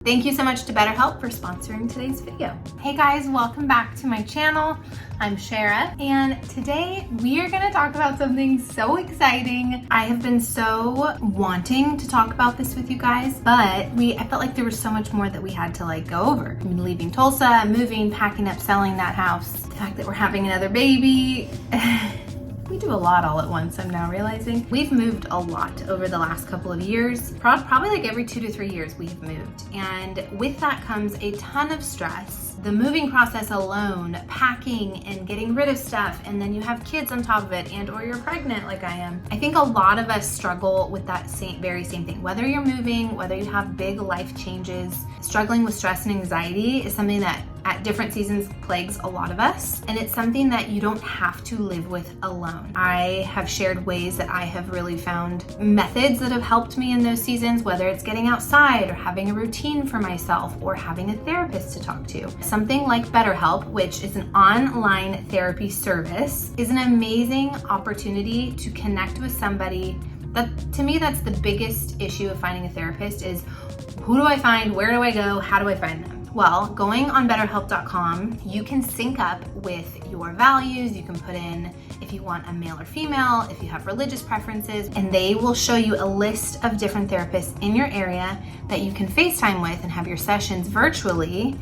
Thank you so much to BetterHelp for sponsoring today's video. Hey guys, welcome back to my channel. I'm Sharrah, and today we are going to talk about something so exciting. I have been so wanting to talk about this with you guys, but I felt like there was so much more that we had to go over. I mean, leaving Tulsa, moving, packing up, selling that house, the fact that we're having another baby. We do a lot all at once, I'm now realizing. We've moved a lot over the last couple of years. Probably like every 2 to 3 years we've moved. And with that comes a ton of stress. The moving process alone, packing and getting rid of stuff, and then you have kids on top of it, and or you're pregnant like I am. I think a lot of us struggle with that very same thing. Whether you're moving, whether you have big life changes, struggling with stress and anxiety is something that at different seasons plagues a lot of us, and it's something that you don't have to live with alone. I have shared ways that I have really found methods that have helped me in those seasons, whether it's getting outside or having a routine for myself or having a therapist to talk to. Something like BetterHelp, which is an online therapy service, is an amazing opportunity to connect with somebody. That, to me, that's the biggest issue of finding a therapist is, who do I find? Where do I go? How do I find them? Well, going on BetterHelp.com, you can sync up with your values. You can put in if you want a male or female, if you have religious preferences, and they will show you a list of different therapists in your area that you can FaceTime with and have your sessions virtually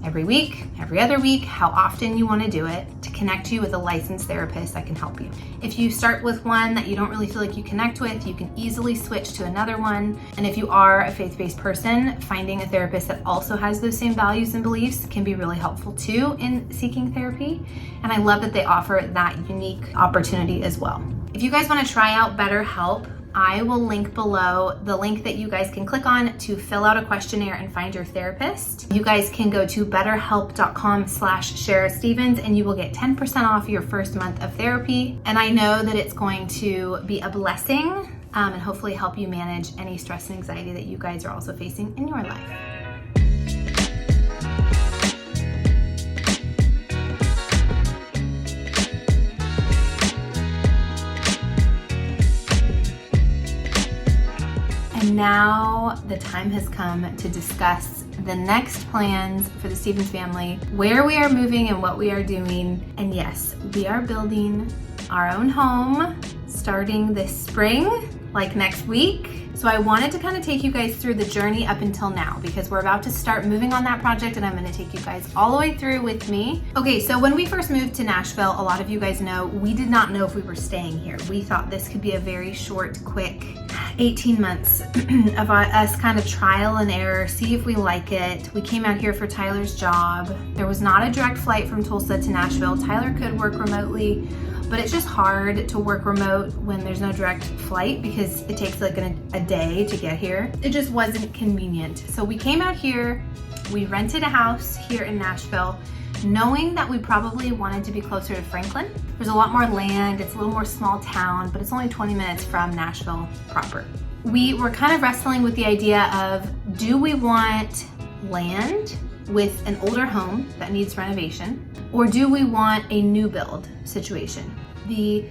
every week, every other week, how often you want to do it, to connect you with a licensed therapist that can help you. If you start with one that you don't really feel like you connect with, you can easily switch to another one. And if you are a faith-based person, finding a therapist that also has those same values and beliefs can be really helpful too in seeking therapy. And I love that they offer that unique opportunity as well. If you guys want to try out BetterHelp, I will link below the link that you guys can click on to fill out a questionnaire and find your therapist. You guys can go to betterhelp.com/Sharrah Stevens and you will get 10% off your first month of therapy. And I know that it's going to be a blessing and hopefully help you manage any stress and anxiety that you guys are also facing in your life. And now the time has come to discuss the next plans for the Stevens family, where we are moving and what we are doing. And yes, we are building our own home starting this spring, like next week. So I wanted to kind of take you guys through the journey up until now because we're about to start moving on that project and I'm going to take you guys all the way through with me. Okay, so when we first moved to Nashville, a lot of you guys know, we did not know if we were staying here. We thought this could be a very short, quick 18 months of us kind of trial and error, see if we like it. We came out here for Tyler's job. There was not a direct flight from Tulsa to Nashville. Tyler could work remotely, but it's just hard to work remote when there's no direct flight because it takes like a day to get here. It just wasn't convenient. So we came out here, we rented a house here in Nashville, knowing that we probably wanted to be closer to Franklin. There's a lot more land, it's a little more small town, but it's only 20 minutes from Nashville proper. We were kind of wrestling with the idea of, do we want land with an older home that needs renovation, or do we want a new build situation? The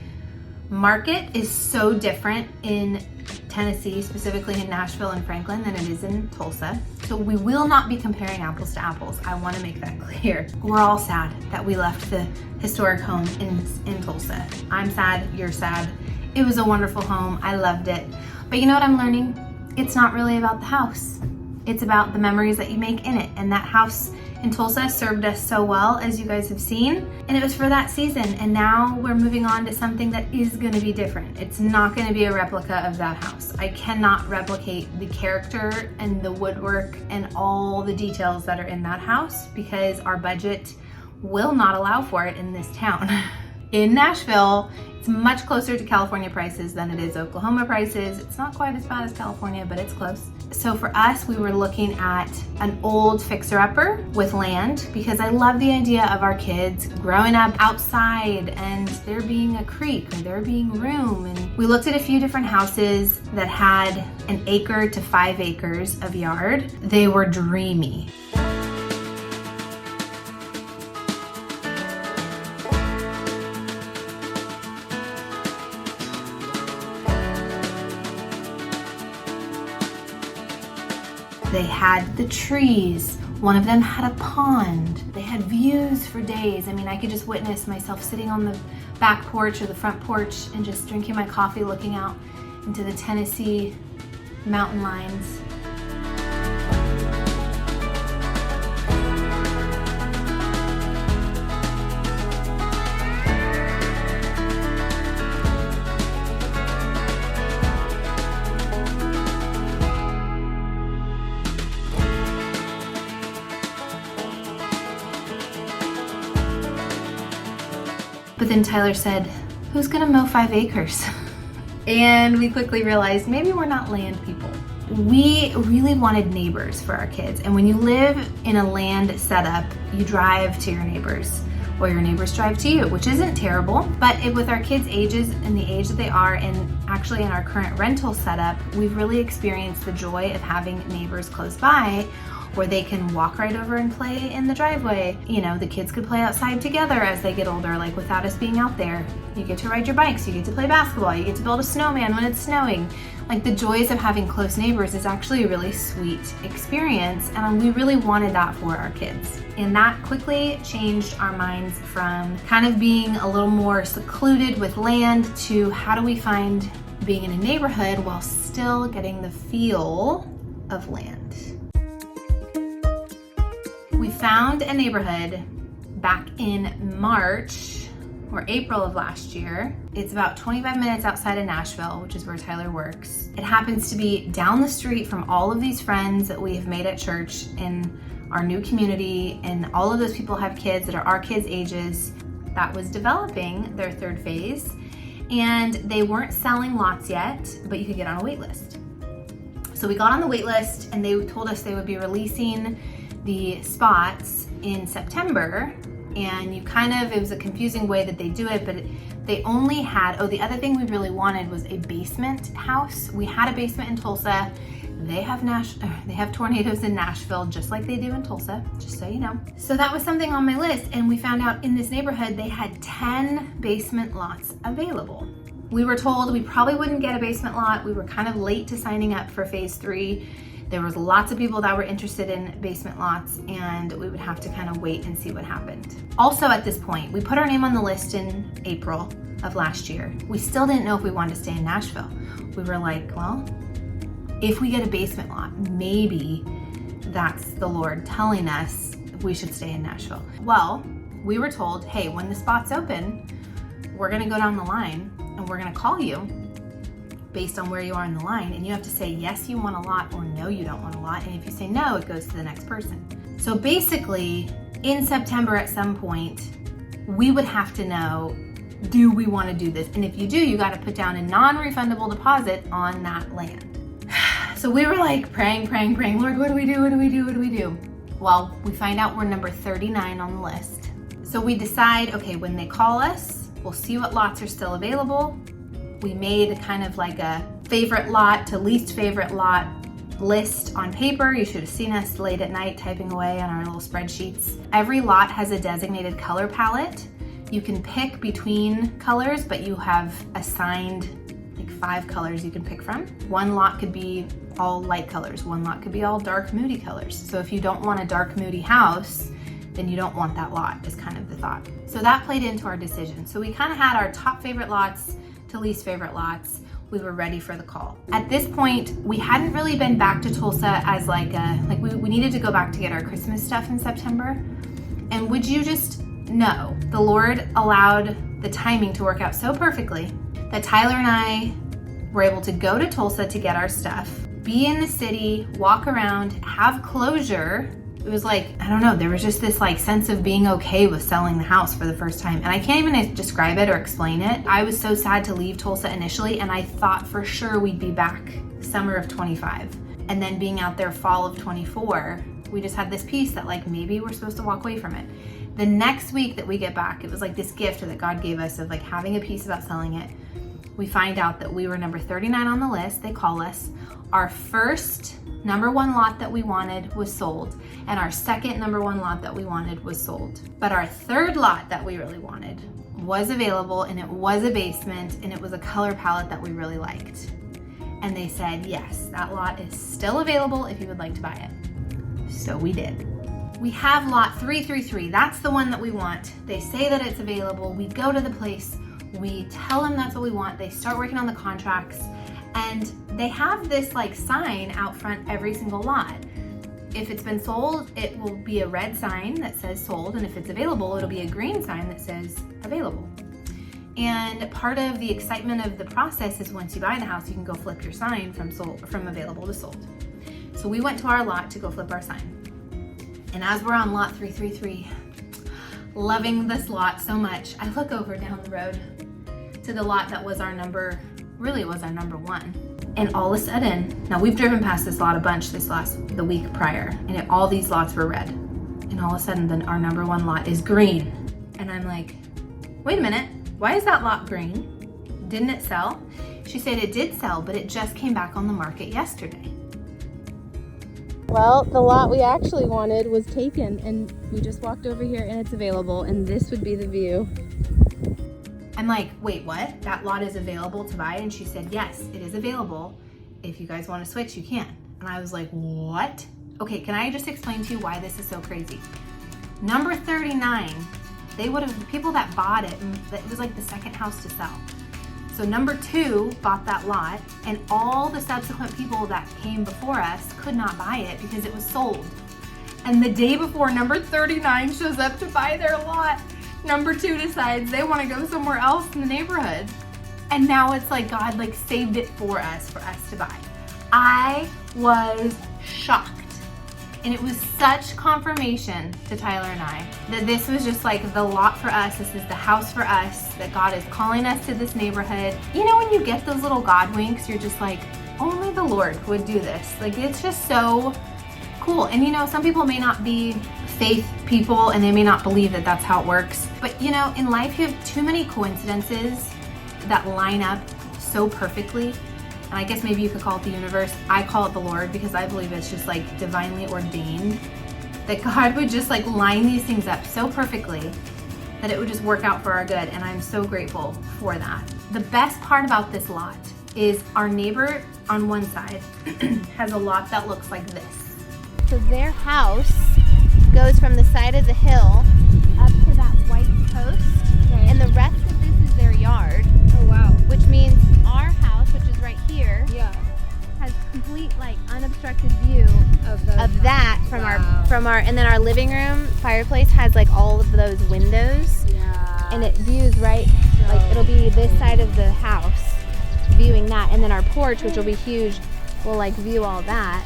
market is so different in Tennessee, specifically in Nashville and Franklin, than it is in Tulsa. So we will not be comparing apples to apples. I want to make that clear. We're all sad that we left the historic home in Tulsa. I'm sad, you're sad. It was a wonderful home. I loved it. But you know what I'm learning? It's not really about the house. It's about the memories that you make in it. And that house in Tulsa served us so well, as you guys have seen, and it was for that season. And now we're moving on to something that is gonna be different. It's not gonna be a replica of that house. I cannot replicate the character and the woodwork and all the details that are in that house because our budget will not allow for it in this town. In Nashville, it's much closer to California prices than it is Oklahoma prices. It's not quite as bad as California, but it's close. So for us, we were looking at an old fixer-upper with land because I love the idea of our kids growing up outside and there being a creek or there being room. And we looked at a few different houses that had 1 acre to 5 acres of yard. They were dreamy. They had the trees. One of them had a pond. They had views for days. I mean, I could just witness myself sitting on the back porch or the front porch and just drinking my coffee, looking out into the Tennessee mountain lines. But then Tyler said, who's gonna mow 5 acres? And we quickly realized maybe we're not land people. We really wanted neighbors for our kids. And when you live in a land setup, you drive to your neighbors, or your neighbors drive to you, which isn't terrible. But with our kids' ages and the age that they are, and actually in our current rental setup, we've really experienced the joy of having neighbors close by where they can walk right over and play in the driveway. You know, the kids could play outside together as they get older, like without us being out there. You get to ride your bikes, you get to play basketball, you get to build a snowman when it's snowing. Like, the joys of having close neighbors is actually a really sweet experience, and we really wanted that for our kids. And that quickly changed our minds from kind of being a little more secluded with land to how do we find being in a neighborhood while still getting the feel of land. We found a neighborhood back in March or April of last year. It's about 25 minutes outside of Nashville, which is where Tyler works. It happens to be down the street from all of these friends that we have made at church in our new community, and all of those people have kids that are our kids' ages that was developing their third phase, and they weren't selling lots yet, but you could get on a wait list. So we got on the wait list, and they told us they would be releasing the spots in September, and it was a confusing way that they do it, but they only had, the other thing we really wanted was a basement house. We had a basement in Tulsa. They have tornadoes in Nashville, just like they do in Tulsa, just so you know. So that was something on my list, and we found out in this neighborhood they had 10 basement lots available. We were told we probably wouldn't get a basement lot. We were kind of late to signing up for phase 3. There was lots of people that were interested in basement lots, and we would have to kind of wait and see what happened. Also, at this point, we put our name on the list in April of last year. We still didn't know if we wanted to stay in Nashville. We were like, well, if we get a basement lot, maybe that's the Lord telling us we should stay in Nashville. Well, we were told, hey, when the spot's open, we're gonna go down the line and we're gonna call you based on where you are in the line, and you have to say yes, you want a lot, or no, you don't want a lot. And if you say no, it goes to the next person. So basically, in September at some point, we would have to know, do we want to do this? And if you do, you got to put down a non-refundable deposit on that land. So we were like praying, Lord, what do we do? Well, we find out we're number 39 on the list. So we decide, okay, when they call us, we'll see what lots are still available. We made kind of like a favorite lot to least favorite lot list on paper. You should have seen us late at night typing away on our little spreadsheets. Every lot has a designated color palette. You can pick between colors, but you have assigned like 5 colors you can pick from. One lot could be all light colors. One lot could be all dark, moody colors. So if you don't want a dark, moody house, then you don't want that lot, is kind of the thought. So that played into our decision. So we kind of had our top favorite lots to least favorite lots. We were ready for the call. At this point, we hadn't really been back to Tulsa as we needed to go back to get our Christmas stuff in September. And would you just know, the Lord allowed the timing to work out so perfectly that Tyler and I were able to go to Tulsa to get our stuff, be in the city, walk around, have closure. It was like, I don't know, there was just this like sense of being okay with selling the house for the first time. And I can't even describe it or explain it. I was so sad to leave Tulsa initially, and I thought for sure we'd be back summer of 25. And then being out there fall of 24, we just had this piece that like maybe we're supposed to walk away from it. The next week that we get back, it was like this gift that God gave us of like having a piece about selling it. We find out that we were number 39 on the list. They call us. Our first number 1 lot that we wanted was sold, and our second number 1 lot that we wanted was sold. But our third lot that we really wanted was available, and it was a basement, and it was a color palette that we really liked. and they said, yes, that lot is still available if you would like to buy it. So we did. We have lot 333. That's the one that we want. They say that it's available. We go to the place. We tell them that's what we want. They start working on the contracts, and they have this like sign out front every single lot. If it's been sold, it will be a red sign that says sold, and if it's available, it'll be a green sign that says available. And part of the excitement of the process is once you buy the house, you can go flip your sign from available to sold. So we went to our lot to go flip our sign. And as we're on lot 333, loving this lot so much, I look over down the road to the lot that was our number, really was our number one. And all of a sudden, now we've driven past this lot a bunch the week prior, and all these lots were red. And all of a sudden, then our number one lot is green. And I'm like, wait a minute, why is that lot green? Didn't it sell? She said it did sell, but it just came back on the market yesterday. Well, the lot we actually wanted was taken, and we just walked over here and it's available, and this would be the view. I'm like, wait, what? That lot is available to buy? And she said, yes, it is available. If you guys want to switch, you can. And I was like, what? Okay, can I just explain to you why this is so crazy? Number 39, the people that bought it, it was like the second house to sell. So number 2 bought that lot, and all the subsequent people that came before us could not buy it because it was sold. And the day before number 39 shows up to buy their lot, number 2 decides they want to go somewhere else in the neighborhood. And now it's like God like saved it for us to buy. I was shocked. And it was such confirmation to Tyler and I that this was just like the lot for us. This is the house for us, that God is calling us to this neighborhood. You know, when you get those little God winks, you're just like, only the Lord would do this. Like, it's just so cool. And you know, some people may not be faith people and they may not believe that that's how it works. But you know, in life you have too many coincidences that line up so perfectly. And I guess maybe you could call it the universe. I call it the Lord because I believe it's just like divinely ordained that God would just like line these things up so perfectly that it would just work out for our good. And I'm so grateful for that. The best part about this lot is our neighbor on one side has a lot that looks like this. So their house goes from the side of the hill up to that white post, okay. And the rest of this is their yard. Oh wow. Which means our house, which is right here, yeah, has complete like unobstructed view of that from our and then our living room fireplace has like all of those windows. Yeah. And it views right, like it'll be this side of the house viewing that, and then our porch, which will be huge, will like view all that.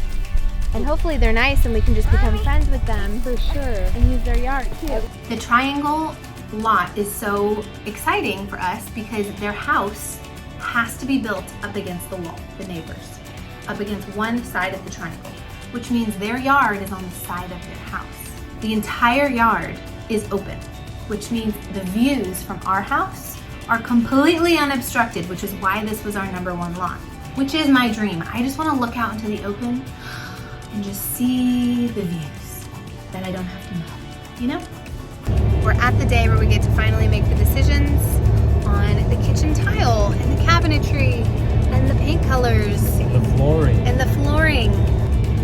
And hopefully they're nice and we can just become friends with them. For sure. And use their yard too. The triangle lot is so exciting for us because their house has to be built up against the wall, the neighbors, up against one side of the triangle, which means their yard is on the side of their house. The entire yard is open, which means the views from our house are completely unobstructed, which is why this was our number one lot, which is my dream. I just want to look out into the open and just see the views that I don't have to mow, you know? We're at the day where we get to finally make the decisions on the kitchen tile and the cabinetry and the paint colors. And the flooring. And the flooring.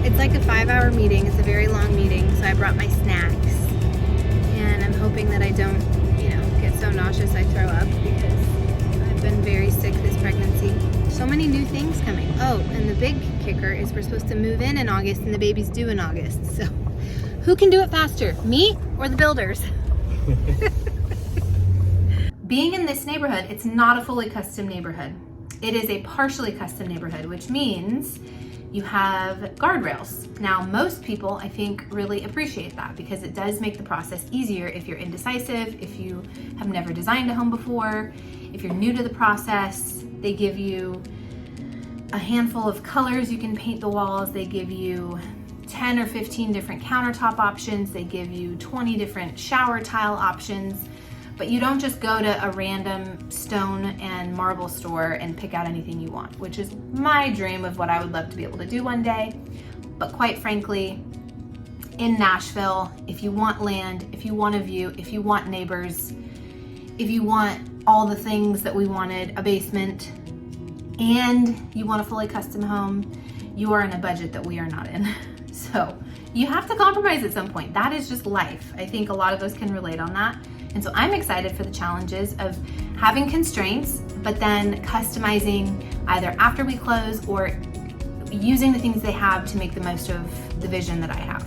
It's like a 5-hour meeting. It's a very long meeting, so I brought my snacks. And I'm hoping that I don't, you know, get so nauseous I throw up because I've been very sick this pregnancy. So many new things coming. Oh, and the big kicker is we're supposed to move in August and the baby's due in August. So who can do it faster, me or the builders? Being in this neighborhood, it's not a fully custom neighborhood. It is a partially custom neighborhood, which means you have guardrails. Now, most people, I think, really appreciate that because it does make the process easier if you're indecisive, if you have never designed a home before, if you're new to the process. They give you a handful of colors you can paint the walls. They give you 10 or 15 different countertop options. They give you 20 different shower tile options. But you don't just go to a random stone and marble store and pick out anything you want, which is my dream of what I would love to be able to do one day. But quite frankly, in Nashville, if you want land, if you want a view, if you want neighbors, if you want all the things that we wanted, a basement, and you want a fully custom home, you are in a budget that we are not in. So you have to compromise at some point. That is just life. I think a lot of us can relate on that. And so I'm excited for the challenges of having constraints, but then customizing either after we close or using the things they have to make the most of the vision that I have,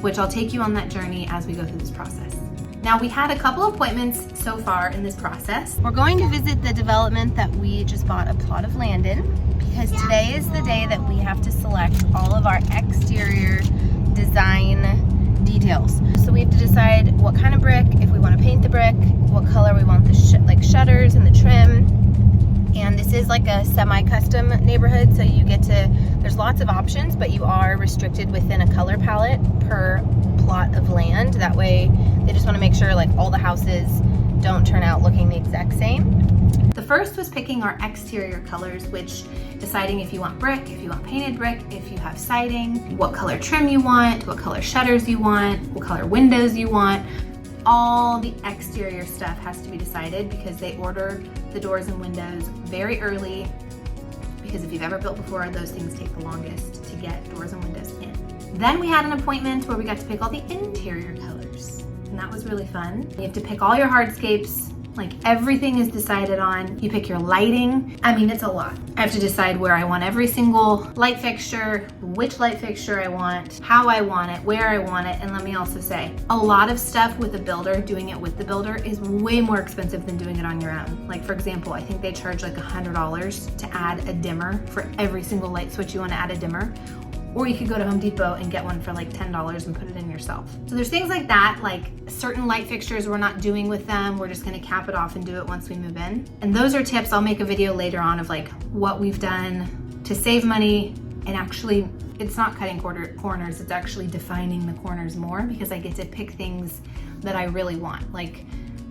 which I'll take you on that journey as we go through this process. Now, we had a couple appointments so far in this process. We're going to visit the development that we just bought a plot of land in, because today is the day that we have to select all of our exterior design details. So we have to decide what kind of brick, if we want to paint the brick, what color we want the shutters and the trim. And this is like a semi-custom neighborhood, so you get to, there's lots of options, but you are restricted within a color palette per plot of land. That way, they just want to make sure like all the houses don't turn out looking the exact same. The first was picking our exterior colors, which deciding if you want brick, if you want painted brick, if you have siding, what color trim you want, what color shutters you want, what color windows you want. All the exterior stuff has to be decided because they order the doors and windows very early, because if you've ever built before, those things take the longest to get doors and windows in. Then we had an appointment where we got to pick all the interior colors, and that was really fun. You have to pick all your hardscapes, like everything is decided on. You pick your lighting. I mean, it's a lot. I have to decide where I want every single light fixture, which light fixture I want, how I want it, where I want it. And let me also say, a lot of stuff with a builder, doing it with the builder is way more expensive than doing it on your own. Like for example, I think they charge like $100 to add a dimmer for every single light switch you want to add a dimmer. Or you could go to Home Depot and get one for like $10 and put it in yourself. So there's things like that, like certain light fixtures we're not doing with them. We're just gonna cap it off and do it once we move in. And those are tips. I'll make a video later on of like what we've done to save money, and actually it's not cutting corners, it's actually defining the corners more, because I get to pick things that I really want. Like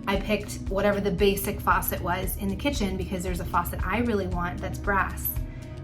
I picked whatever the basic faucet was in the kitchen because there's a faucet I really want that's brass,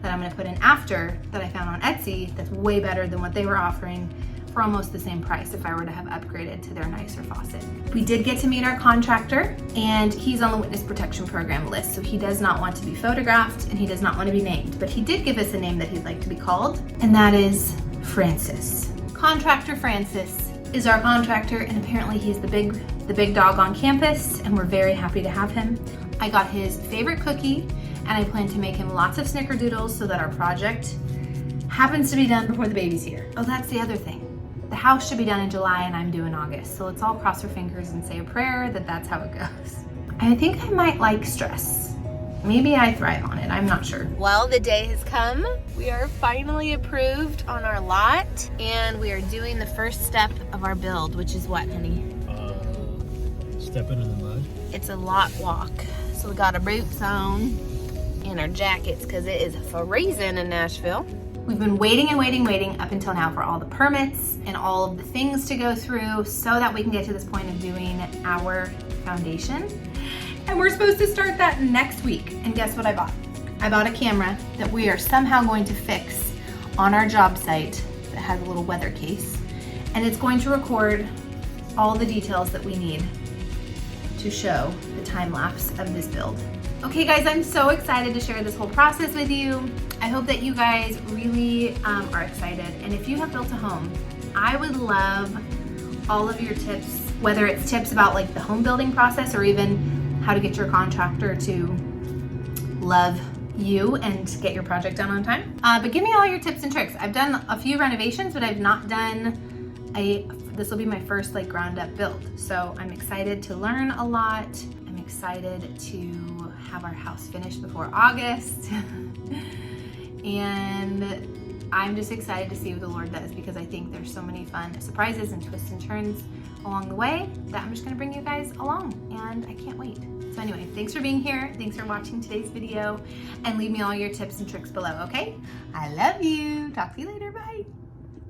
that I'm gonna put in after, that I found on Etsy, that's way better than what they were offering for almost the same price if I were to have upgraded to their nicer faucet. We did get to meet our contractor, and he's on the witness protection program list, so he does not want to be photographed and he does not want to be named, but he did give us a name that he'd like to be called, and that is Francis. Contractor Francis is our contractor, and apparently he's the big dog on campus, and we're very happy to have him. I got his favorite cookie, and I plan to make him lots of snickerdoodles so that our project happens to be done before the baby's here. Oh, that's the other thing. The house should be done in July and I'm due in August. So let's all cross our fingers and say a prayer that that's how it goes. I think I might like stress. Maybe I thrive on it, I'm not sure. Well, the day has come. We are finally approved on our lot, and we are doing the first step of our build, which is what, honey? Stepping in the mud. It's a lot walk. So we got our boots on and our jackets because it is freezing in Nashville. We've been waiting and waiting up until now for all the permits and all of the things to go through so that we can get to this point of doing our foundation. And we're supposed to start that next week. And guess what I bought? I bought a camera that we are somehow going to fix on our job site that has a little weather case. And it's going to record all the details that we need to show the time lapse of this build. Okay guys, I'm so excited to share this whole process with you. I hope that you guys really are excited. And if you have built a home, I would love all of your tips, whether it's tips about like the home building process or even how to get your contractor to love you and get your project done on time. But give me all your tips and tricks. I've done a few renovations, but I've not done this will be my first like ground up build. So I'm excited to learn a lot. I'm excited to have our house finished before August. And I'm just excited to see what the Lord does, because I think there's so many fun surprises and twists and turns along the way that I'm just gonna bring you guys along, and I can't wait. So anyway, thanks for being here. Thanks for watching today's video, and leave me all your tips and tricks below, okay? I love you. Talk to you later, bye.